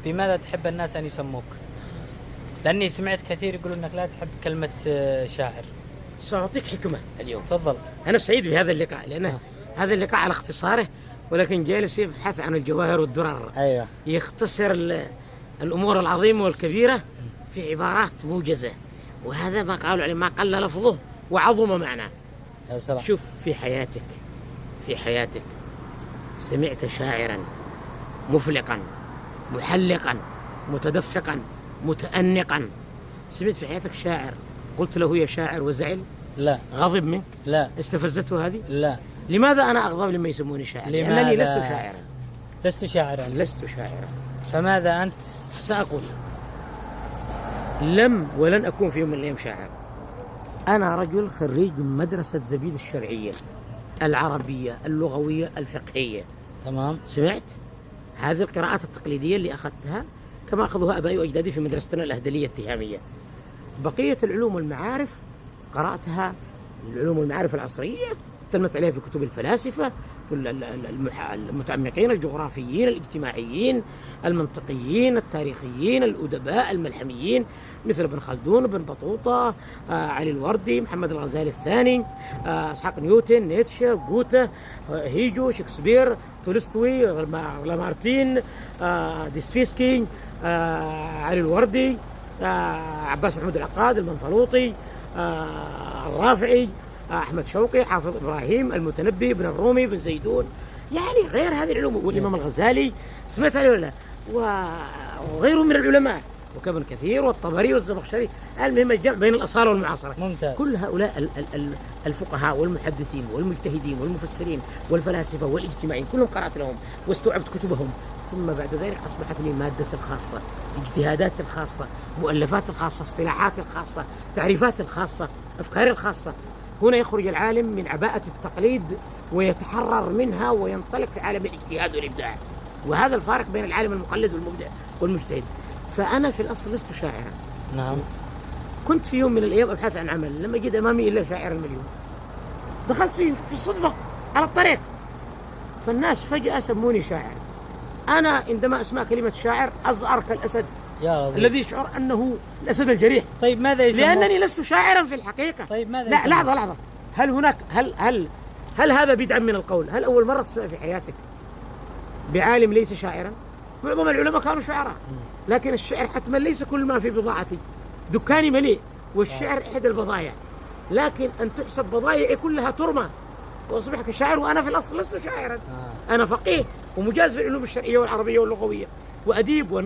بماذا تحب الناس أن يسموك؟ لأني سمعت كثير يقولون أنك لا تحب كلمة شاعر. سأعطيك حكمة اليوم. تفضل. أنا سعيد بهذا اللقاء لأنه هذا اللقاء على اختصاره، ولكن جالس يبحث عن الجواهر والدرر. أيوة. يختصر الأمور العظيمة والكبيرة في عبارات موجزة، وهذا ما قالوا عليه ما قل لفظه وعظم معناه. يا سلام. شوف، في حياتك سمعت شاعرا مفلقا محلقا متدفقا متأنقا؟ سمعت في حياتك شاعر قلت له يا شاعر وزعل؟ لا. غضب منك؟ لا. استفزته هذه؟ لا. لماذا أنا أغضب لما يسموني شاعر؟ لأنني لست شاعرا. فماذا أنت؟ سأقول لم ولن أكون في يوم من الأيام شاعر. أنا رجل خريج من مدرسة زبيد الشرعية العربية اللغوية الفقهية. تمام. سمعت هذه القراءات التقليدية اللي أخذتها كما أخذوها أبائي وأجدادي في مدرستنا الأهدلية التهامية. بقية العلوم والمعارف قرأتها، العلوم والمعارف العصرية تلمت عليها في كتب الفلاسفة، المتعمقين، الجغرافيين، الاجتماعيين، المنطقيين، التاريخيين، الأدباء، الملحميين مثل ابن خلدون، ابن بطوطة، علي الوردي، محمد الغزالي الثاني، إسحاق نيوتن، نيتشه، غوته، هيجو، شكسبير، تولستوي، لامارتين، ديستفيسكي، علي الوردي، عباس محمود العقاد، المنفلوطي، الرافعي، أحمد شوقي، حافظ إبراهيم، المتنبي، ابن الرومي، ابن زيدون، يعني غير هذه العلوم، والإمام الغزالي سمعت عليه ولا؟ وغيره من العلماء، وكابن كثير والطبري والزمخشري. المهم الجمع بين الأصالة والمعاصرة. ممتاز. كل هؤلاء الفقهاء والمحدثين والمجتهدين والمفسرين والفلاسفة والاجتماعيين كلهم قرأت لهم واستوعبت كتبهم، ثم بعد ذلك أصبحت لي مادتي الخاصة، اجتهاداتي الخاصة، مؤلفاتي الخاصة، اصطلاحاتي الخاصة، تعريفاتي الخاصة، أفكاري الخاصة. هنا يخرج العالم من عباءة التقليد ويتحرر منها وينطلق في عالم الاجتهاد والإبداع، وهذا الفارق بين العالم المقلد والمبدع والمجتهد. فأنا في الأصل لست شاعرا. نعم. كنت في يوم من الأيام أبحث عن عمل، لم أجد أمامي إلا شاعر المليون. دخلت فيه في الصدفة على الطريق، فالناس فجأة سموني شاعر. أنا عندما أسمع كلمة شاعر أزعر كالأسد الذي يشعر أنه الأسد الجريح. طيب ماذا يسمون؟ لأنني لست شاعرا في الحقيقة. طيب ماذا لا، يسمون؟ لحظة، هل هناك هل هذا بدعا من القول؟ هل أول مرة تسمع في حياتك بعالم ليس شاعرا؟ معظم العلماء كانوا شعراء، لكن الشعر حتما ليس كل ما في بضاعتي. دكاني مليء والشعر إحدى البضايع، لكن أن تحسب بضايعي كلها ترمى وأصبح كشاعر وأنا في الأصل لست شاعرا. أنا فقيه ومجاز في العلوم الشرعية والعربية واللغوية وأديب